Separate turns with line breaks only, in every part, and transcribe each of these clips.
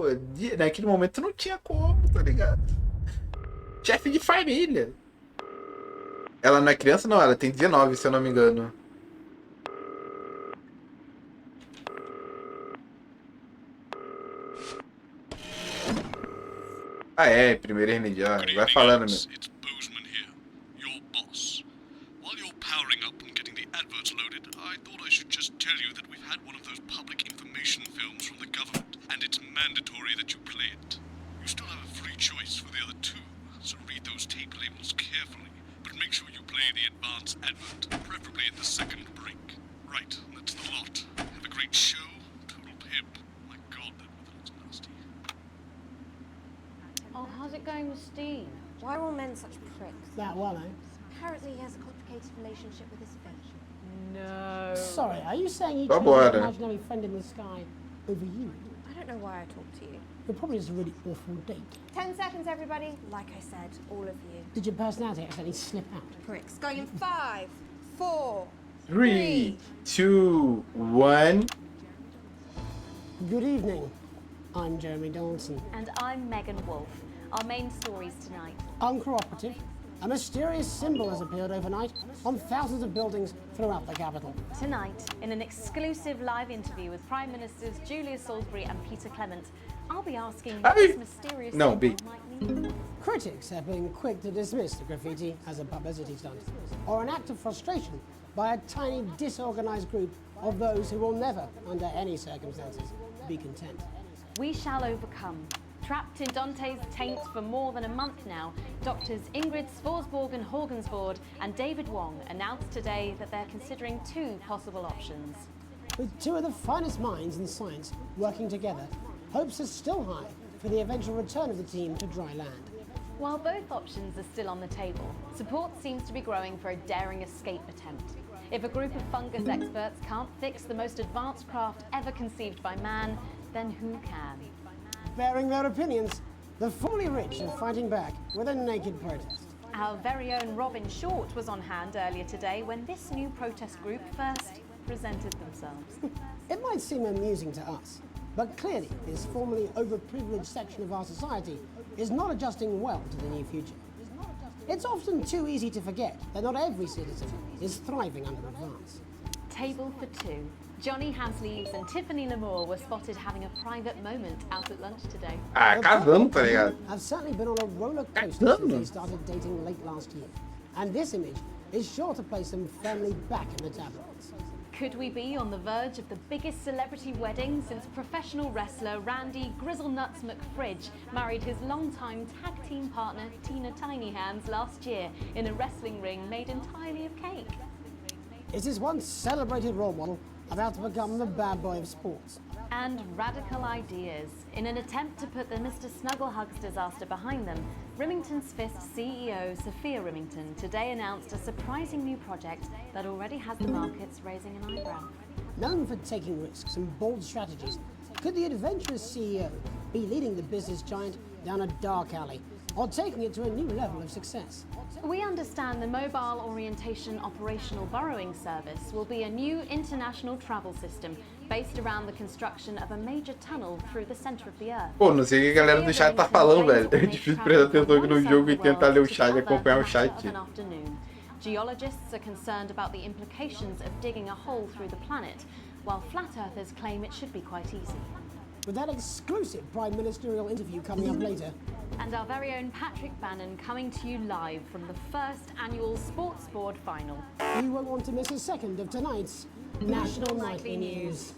pô. Naquele momento não tinha como, tá ligado? Chefe de família. Ela não é criança, não. Ela tem 19, se eu não me engano. Ah, é. Primeiro remediar. Vai falando, meu.
Adverts loaded, I thought I should just tell you that we've had one of those public information films from the government, and it's mandatory that you play it. You still have a free choice for the other two, so read those tape labels carefully, but make sure you play the advance advert, preferably at the second break. Right, that's the lot. Have a great show. Total pimp. My God, that weather looks nasty.
Oh, how's it going with Steen?
Why are all men such pricks?
That one, eh?
Apparently he has a complicated relationship with his fish.
No.
Sorry, are you saying he
Tá
chose
bom,
an
né?
imaginary friend in the sky over you?
I don't know why I talk to you.
You're probably just a really awful date.
10 seconds, everybody. Like I said, all of you.
Did your personality accidentally slip out?
Pricks. Going in 5, 4,
3, 2, 1.
Good evening. I'm Jeremy Dawson.
And I'm Megan Wolf. Our main stories tonight.
Uncooperative. A mysterious symbol has appeared overnight on thousands of buildings throughout the capital.
Tonight, in an exclusive live interview with Prime Ministers Julia Salisbury and Peter Clement, I'll be asking what this mysterious symbol might mean.
Critics have been quick to dismiss the graffiti as a publicity stunt or an act of frustration by a tiny disorganized group of those who will never, under any circumstances, be content.
We shall overcome. Trapped in Dante's taint for more than a month now, doctors Ingrid Svorsborg Horgensvoord and David Wong announced today that they're considering 2 possible options.
With 2 of the finest minds in science working together, hopes are still high for the eventual return of the team to dry land.
While both options are still on the table, support seems to be growing for a daring escape attempt. If a group of fungus experts can't fix the most advanced craft ever conceived by man, then who can?
Bearing their opinions, the fully rich are fighting back with a naked protest.
Our very own Robin Short was on hand earlier today when this new protest group first presented themselves.
It might seem amusing to us, but clearly this formerly overprivileged section of our society is not adjusting well to the new future. It's often too easy to forget that not every citizen is thriving under advance.
Table for 2. Johnny Hasleaves and Tiffany Lamour were spotted having a private moment out at lunch today.
Ah, casando, tá ligado?
Have certainly been on a roller coaster since they started dating late last year. And this image is sure to place them firmly back in the tabloids.
Could we be on the verge of the biggest celebrity wedding since professional wrestler Randy Grizzlenuts McFridge married his longtime tag team partner Tina Tiny Hands last year in a wrestling ring made entirely of cake?
Is this once celebrated role model about to become the bad boy of sports?
And radical ideas. In an attempt to put the Mr. Snugglehugs disaster behind them, Remington's Fist CEO Sophia Remington today announced a surprising new project that already has the markets raising an eyebrow.
Known for taking risks and bold strategies, could the adventurous CEO be leading the business giant down a dark alley or taking it to a new level of success?
We understand the Mobile Orientation Operational Borrowing Service will be a new international travel system based around the construction of a major tunnel through the center of the Earth.
Pô, não sei o que a galera do chat tá falando, velho. É difícil prestar atenção aqui no jogo e tentar ler o chat e acompanhar o chat.
Geologists are concerned about the implications of digging a hole through the planet, while flat earthers claim it should be quite easy.
With that exclusive prime ministerial interview coming up later.
And our very own Patrick Bannon coming to you live from the first annual Sports Board final.
You won't want to miss a second of tonight's National Nightly News.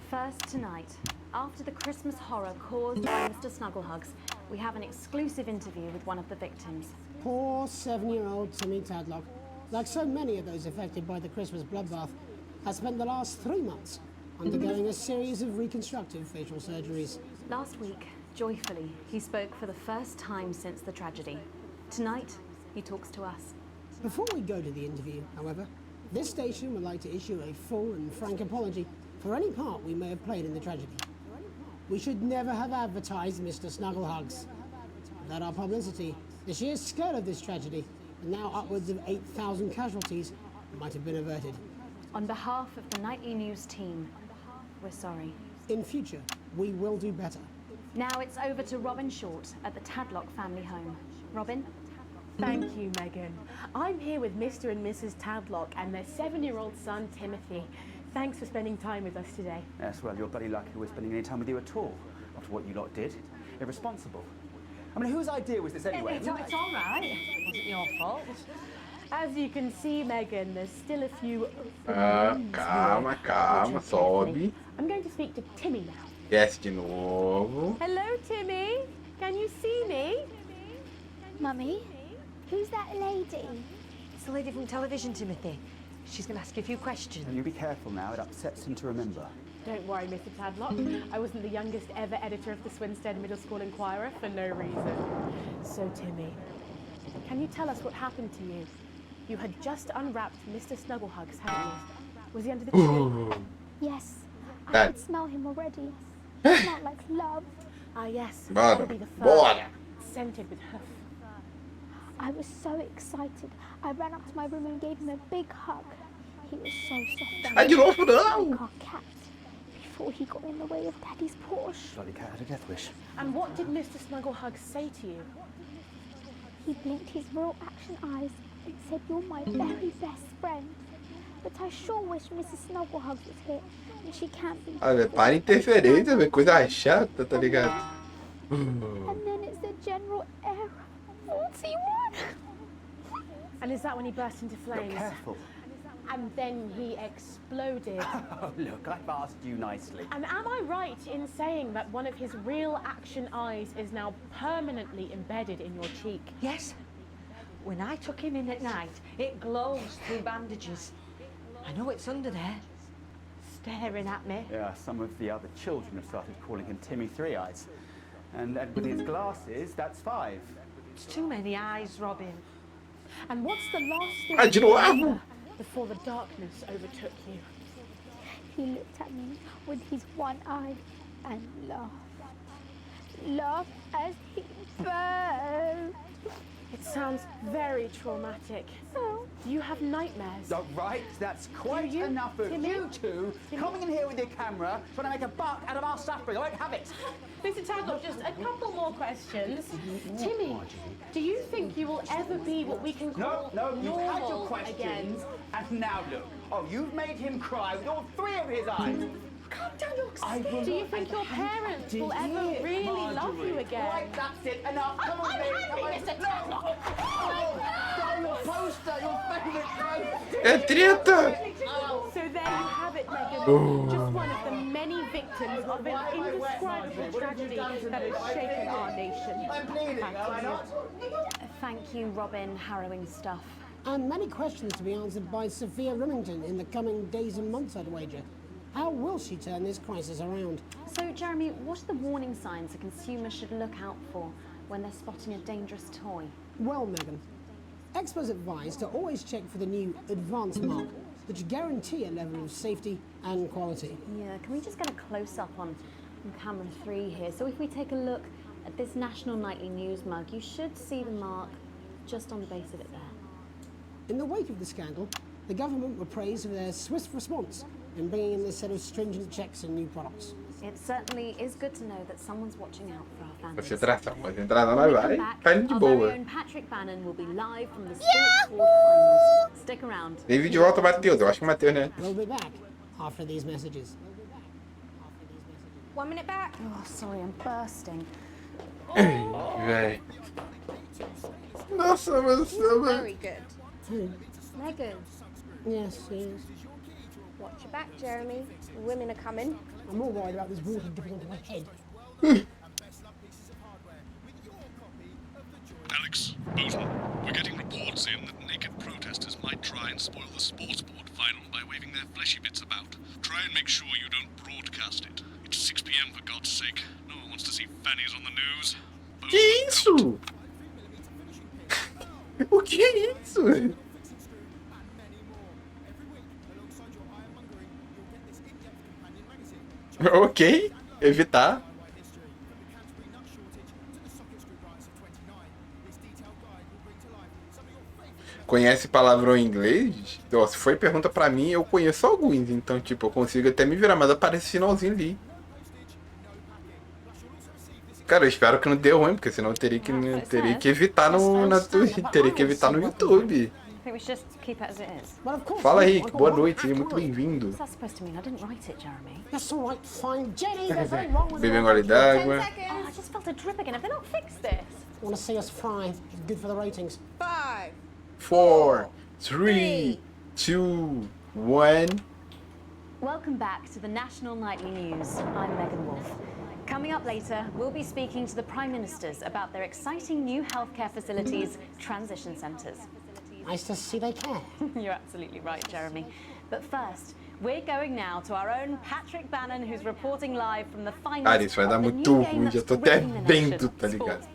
First tonight, after the Christmas horror caused by Mr. Snugglehugs, we have an exclusive interview with one of the victims.
Poor 7-year-old Timmy Tadlock, like so many of those affected by the Christmas bloodbath, has spent the last 3 months undergoing a series of reconstructive facial surgeries.
Last week, joyfully, he spoke for the first time since the tragedy. Tonight, he talks to us.
Before we go to the interview, however, this station would like to issue a full and frank apology for any part we may have played in the tragedy. We should never have advertised Mr. Snugglehugs. Without our publicity, the sheer scale of this tragedy, and now upwards of 8,000 casualties, might have been averted.
On behalf of the Nightly News team, we're sorry.
In future, we will do better.
Now it's over to Robin Short at the Tadlock family home. Robin?
Thank you, Megan. I'm here with Mr. and Mrs. Tadlock and their 7-year-old son, Timothy. Thanks for spending time with us today.
Yes, well, you're bloody lucky we're spending any time with you at all. After what you lot did. Irresponsible. I mean, whose idea was this anyway?
It's all right. It wasn't your fault. As you can see, Megan, there's still a few...
Calma, sobe.
I'm going to speak to Timmy now.
Desce de novo.
Hello, Timmy. Can you see me?
Mummy, who's that lady?
It's the lady from television, Timothy. She's going to ask you a few questions.
You be careful now, it upsets him to remember.
Don't worry, Mr. Tadlock. I wasn't the youngest ever editor of the Swinstead Middle School Inquirer for no reason. So, Timmy, can you tell us what happened to you? You had just unwrapped Mr. Snugglehugs, hadn't you? Was he under the tree?
Yes, I
That-
could smell him already. It smelled like love.
Ah, yes.
Bora,
That'll be the
bora.
first. Scented with hoof.
I was so excited. I ran up to my room and gave him a big hug. He was so soft.
Ai, de novo
Like
não!
our cat. Before he got in the way of Daddy's Porsche,
Bloody cat had a death wish.
And what did Mr. Snugglehugs say to you?
he blinked his real action eyes and said, "You're my very best friend." But I sure wish Mrs. Snugglehugs was here, and she can't be.
Olha, para interferência, velho. Coisa chata, tá ligado?
And then it's the General Air 41.
And is that when he burst into
Look
flames?
careful.
And then he exploded.
Oh, look, I've asked you nicely.
And am I right in saying that one of his real action eyes is now permanently embedded in your cheek?
Yes. When I took him in at night, it glows through bandages. I know it's under there.
Staring at me.
Yeah, some of the other children have started calling him Timmy Three Eyes. And with his glasses, that's 5.
It's too many eyes, Robin.
And what's the last thing
Ah, de
you
novo?
remember before the darkness overtook you?
He looked at me with his one eye and laughed. Laughed as he burned.
It sounds very traumatic.
Oh.
Do you have nightmares?
Oh, right, that's quite
you,
enough of
Timmy?
you two
Timmy?
coming in here with your camera, trying to make a buck out of our suffering. I won't have it.
Mr. Tadlock, just a couple more questions. Timmy, do you think you will ever be what we can
No,
call
no, you've had your
normal
questions,
again?
and now look. Oh, you've made him cry with all 3 of his eyes.
Calm down, you're
Do you think your parents will ever really love you again?
Right, that's it. Enough. Come on,
I'm
babe.
happy,
Come on.
Mr.
No.
Tadlock.
Oh, your poster, your favourite poster.
É treta!
So there you have it, Megan. Just one of the many victims of an indescribable tragedy that has shaken our nation.
I'm pleading, am I not?
Thank you, Robin. Harrowing stuff.
And many questions to be answered by Sophia Remington in the coming days and months, I'd wager. How will she turn this crisis around?
So, Jeremy, what are the warning signs a consumer should look out for when they're spotting a dangerous toy?
Well, Megan, experts advise to always check for the new advanced mark, which guarantee a level of safety and quality.
Yeah, can we just get a close-up on camera 3 here? So if we take a look at this National Nightly News mug, you should see the mark just on the base of it there.
In the wake of the scandal, the government were praised for their swift response in bringing in this set of stringent checks and new products.
It certainly is good to know that someone's watching out for our families.
Concentração,
When we
vai,
come
vai.
back,
Tá indo de
our very
boa.
own Patrick Bannon will be live from the Sports Board Finals. Stick around.
Teve de volta o Matheus, eu acho que o Matheus, né?
We'll be back after these messages.
1 minute back.
Oh, sorry, I'm bursting.
Véi. Nossa, mas...
Very good. Megan,
Yes, yes.
watch your back, Jeremy. The women are coming.
I'm more worried about this water dripping onto my head.
Alex, Boson, we're getting reports in that naked protesters might try and spoil the sports board final by waving their fleshy bits about. Try and make sure you don't broadcast it. It's 6 p.m. for God's sake. No one wants to see fannies on the news.
Que isso? O que é isso? Ok, evitar. Conhece palavrão em inglês? Ó, se for pergunta pra mim, eu conheço alguns. Então, tipo, eu consigo até me virar, mas aparece finalzinho ali. Cara, eu espero que não dê ruim, porque senão eu teria que evitar teria que evitar no YouTube. Fala, Rick. Boa noite, seja muito bem-vindo. Bebendo um gole d'água.
Want to see us fry? It's good for the ratings.
4, 3, 2, 1.
Welcome back to the National Nightly News. I'm Megan Wolf. Coming up later, we'll be speaking to the Prime Ministers about their exciting new healthcare facilities, transition centres.
Nice to see they care.
You're absolutely right, Jeremy. But first, we're going now to our own Patrick Bannon, who's reporting live from the
Cara, isso vai dar muito ruim, já tô até vendo, tá ligado?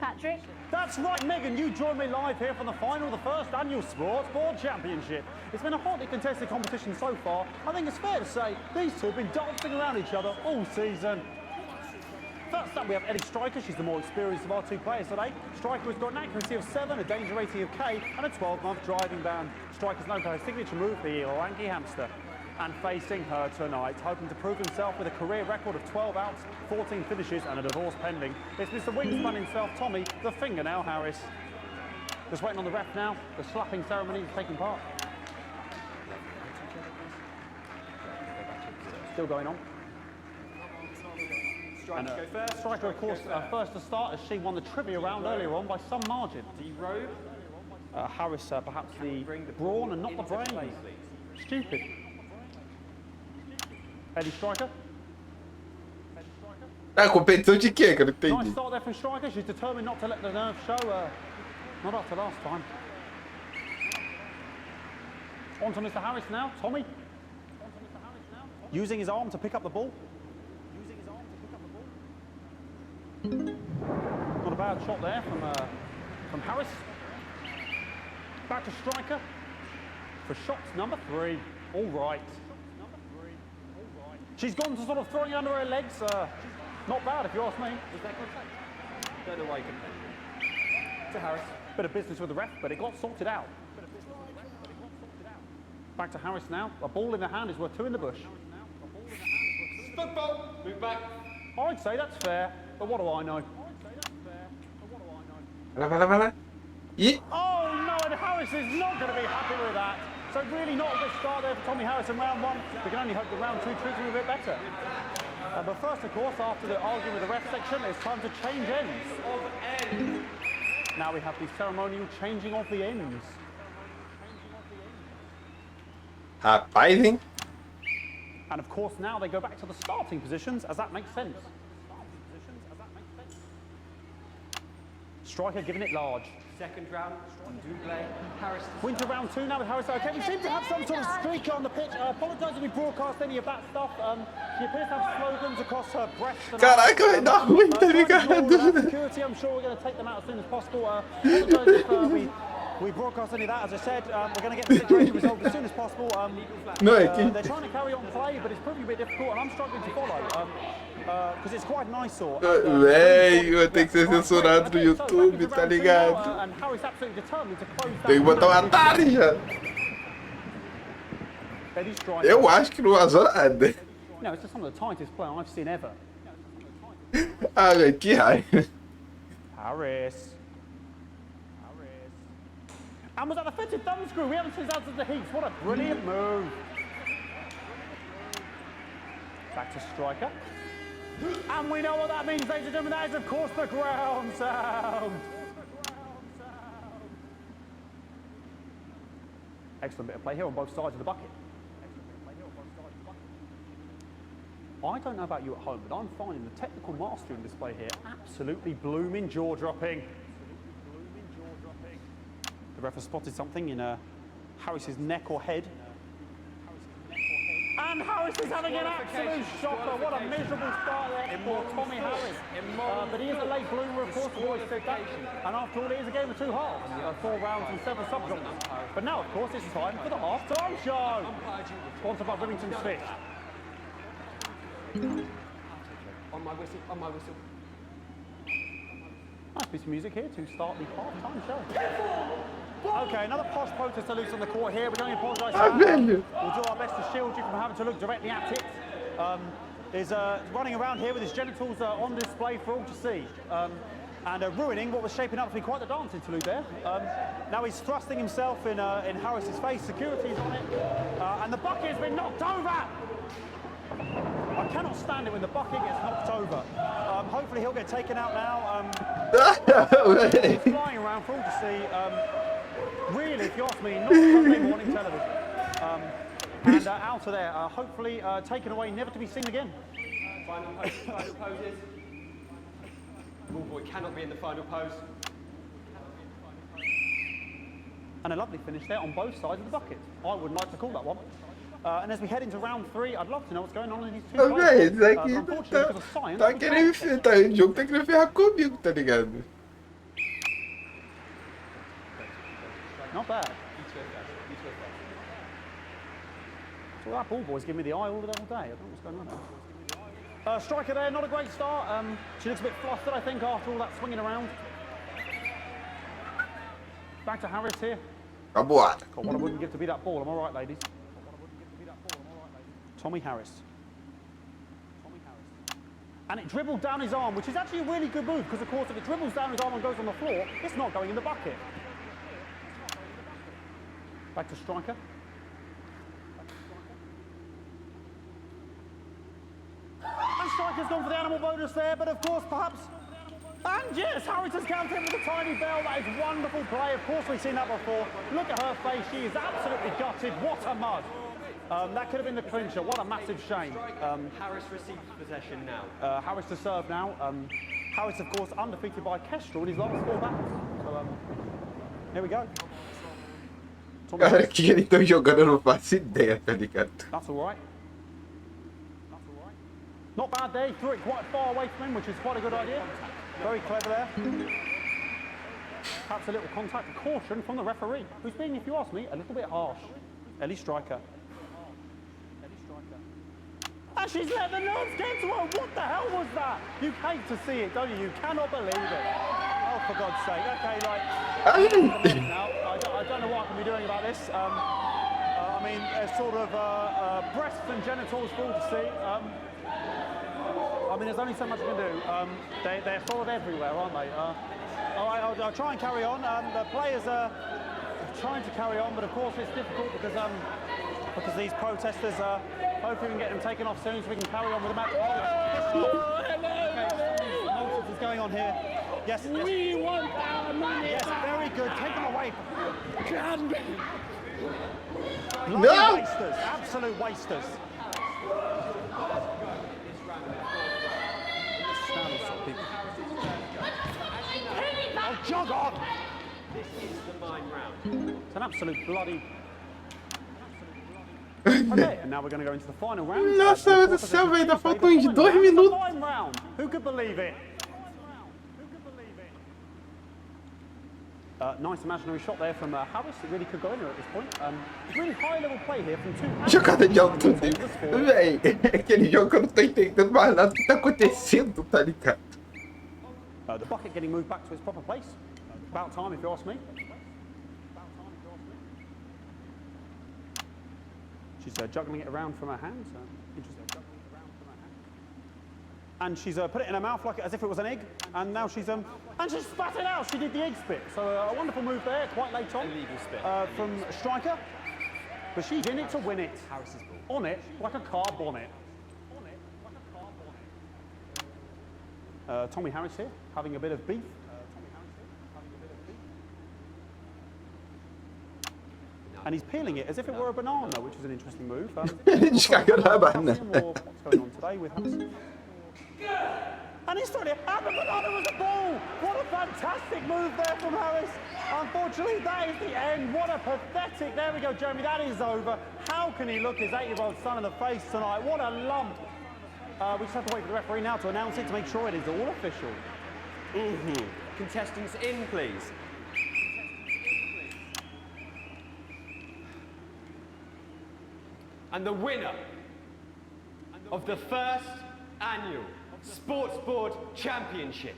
Patrick?
That's right, Megan. You join me live here from the final of the first annual Sports Board Championship. It's been a hotly contested competition so far. I think it's fair to say these two have been dancing around each other all season. First up, we have Ellie Striker. She's the more experienced of our two players today. Striker has got an accuracy of 7, a danger rating of K, and a 12-month driving ban. Striker's known for her signature move, the Orangi Hamster. And facing her tonight, hoping to prove himself with a career record of 12 outs, 14 finishes, and a divorce pending, it's Mr. Wingspan himself, Tommy, the Fingernail Harris. Just waiting on the ref now. The slapping ceremony is taking part. Still going on. Striker, of course, first to start as she won the trivia round earlier on by some margin. Harris, perhaps the brawn and not the brain. Stupid. Eddie Striker.
Ah, competição de quê? Que eu não entendi.
Nice start there from Striker. She's determined not to let the nerves show. Not up to last time. On to Mr. Harris now. Tommy. Using his arm to pick up the ball. Not a bad shot there from Harris. Back to Striker for shots number 3. All right. She's gone to sort of throwing under her legs. Not bad, if you ask me.
Was that contact? Don't know why you couldn't. To Harris.
Bit of business with the ref, but it got sorted out. Back to Harris now. A ball in the hand is worth 2 in the bush.
Football. Move back.
I'd say that's fair, but what do I know?
Vai lá. E...
Oh no, and Harris is not going to be happy with that. So really not a good start there for Tommy Harris in round 1. We can only hope that round 2 treats him a bit better. But first, of course, after the argument with the ref section, it's time to change ends. Now we have the ceremonial changing of the ends.
Rapaz, hein?
And of course, now they go back to the starting positions, as that makes sense. Striker giving it large.
Second round, double. Harris.
Winter round 2 now with Harris. Okay, we seem to have some sort of streak on the pitch. Apologise if we broadcast any of that stuff. She appears to have slogans across her breast.
Caraca, vai dar ruim, tá ligado?
Security, I'm sure we're going to take them out as soon as possible. Apologise if we broadcast any of that. As I said, we're going to get the situation resolved as soon as possible. They're trying to carry on play, but it's proving a bit difficult, and I'm struggling to follow. Because it's quite an eyesore.
Velho, vai ter que ser censurado no YouTube, tá ligado?
And Harris absolutely determined to close
Tem que botar um atalho já. Eu acho que não vazou nada.
No, it's just some of the tightest play I've seen ever.
Ah, velho, que raiva.
Harris. And was that a fitted thumb screw? We haven't seen that since the Heats. What a brilliant move. Back to Striker. And we know what that means, ladies and gentlemen. That is, of course, the ground sound. Excellent bit of play here on both sides of the bucket. I don't know about you at home, but I'm finding the technical mastering display here absolutely blooming jaw-dropping. The ref has spotted something in Harris's neck or head. And Harris is having an absolute shocker. What a miserable start there for Tommy Harris. But he is a late bloomer, of course, we've always said that. And after all, it is a game of 2 halves. 4 rounds and 7 subgenres. But now, of course, it's time for the half-time show. Sponsored by Remington Fish.
On my whistle, on my whistle.
Nice piece of music here to start the half-time show. Okay, another posh protester loose on the court here. We don't apologise for that. We'll do our best to shield you from having to look directly at it. Is running around here with his genitals on display for all to see. And ruining what was shaping up to be quite the dance interlude there. Now he's thrusting himself in Harris's face. Security's on it. And the bucket has been knocked over. I cannot stand it when the bucket gets knocked over. Hopefully he'll get taken out now. He's flying around for all to see. Really, if you ask me, not Sunday morning television. And out of there, hopefully taken away, never to be seen again.
Final poses. Ball boy cannot be in the final pose.
And a lovely finish there on both sides of the bucket. I would like to call that one. And as we head into round 3, I'd love to know what's going on in these two
Véi, isso aqui
unfortunately, because of science,
tá
we
querendo
can't.
tá, o jogo tá querendo ferrar comigo, tá ligado?
Not bad. So that ball boy's giving me the eye all day. I don't know what's going on there. Striker there, not a great start. She looks a bit flustered, I think, after all that swinging around. Back to Harris here.
Acabou.
God, what I wouldn't give to be that ball. Am I right, ladies? Tommy Harris. And it dribbled down his arm, which is actually a really good move, because of course if it dribbles down his arm and goes on the floor, it's not going in the bucket. Back to striker. And striker's gone for the animal bonus there, but of course perhaps... And yes, Harris has counted with a tiny bell. That is wonderful play. Of course we've seen that before. Look at her face. She is absolutely gutted. What a mud. That could have been the clincher. What a massive shame.
Harris receives possession now.
Harris to serve now. Harris, of course, undefeated by Kestrel in his last 4 battles. So, here we go.
Cara, que eles estão jogando eu não faço ideia, tá ligado?
That's all right. Not bad there. He threw it quite far away from him, which is quite a good idea. Very clever there. Perhaps a little contact, a caution from the referee, who's being, if you ask me, a little bit harsh. Ellie Striker. And she's let the nerves get to her. What the hell was that? You hate to see it, don't you? You cannot believe it. Oh, for God's sake. Okay, like, now, I don't know what I can be doing about this. I mean, there's sort of breasts and genitals for all to see. I mean, there's only so much I can do. They're sort of everywhere, aren't they? All right, I'll try and carry on. The players are trying to carry on, but of course it's difficult because these protesters, hopefully we can get them taken off soon so we can carry on with the match. Nonsense is going on here. Yes.
We want our money.
Yes, very good. Take them away.
No!
Wasters, absolute wasters. Oh, jog on!
This is the mine round.
It's an absolute bloody... Okay, and now we're going to go into the final round.
Nossa do céu, velho, ainda faltam uns 2 minutos.
Final round. Who could believe it? Nice imaginary shot there from Harris. It really could go in there at this point. Really high level play here from 2
Jogada de alto nível. Véi, aquele jogo que eu não tô entendendo mais nada do que tá acontecendo, tá ligado?
The bucket getting moved back to its proper place. About time, if you ask me. She's juggling it around from her hands. Interesting. And she's put it in her mouth like as if it was an egg. And now she's and she spat it out. She did the egg spit. So a wonderful move there, quite late on.
Illegal spit.
From Striker. But she's in it to win it.
Harris's ball.
On it like a car bonnet. Tommy Harris here, having a bit of beef. And he's peeling it as if it were a banana, which is an interesting move.
Descarga na banana.
What's going on today with Harris? And he's throwing it, and the banana was a ball! What a fantastic move there from Harris! Unfortunately, unfortunately, that is the end. What a pathetic... There we go, Jeremy, that is over. How can he look his 8-year-old son in the face tonight? What a lump. We just have to wait for the referee now to announce it to make sure it is all official.
Contestants in, please. And the winner of the first annual Sports Board Championship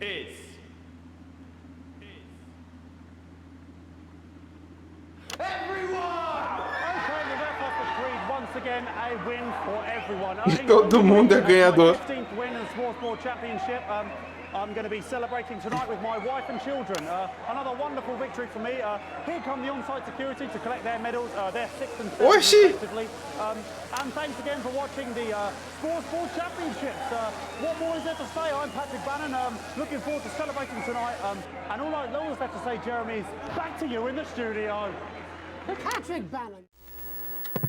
is... everyone!
Okay, the ref has decreed once again a win for everyone.
Todo mundo é ganhador.
15th win in the Sports Board Championship. I'm going to be celebrating tonight with my wife and children. Another wonderful victory for me. Here come the on-site security to collect their medals, their 6th and 7th respectively. And thanks again for watching the Sports Board Championships. What more is there to say? I'm Patrick Bannon, looking forward to celebrating tonight. And all that's left to say, Jeremy, is back to you in the studio.
Patrick Bannon.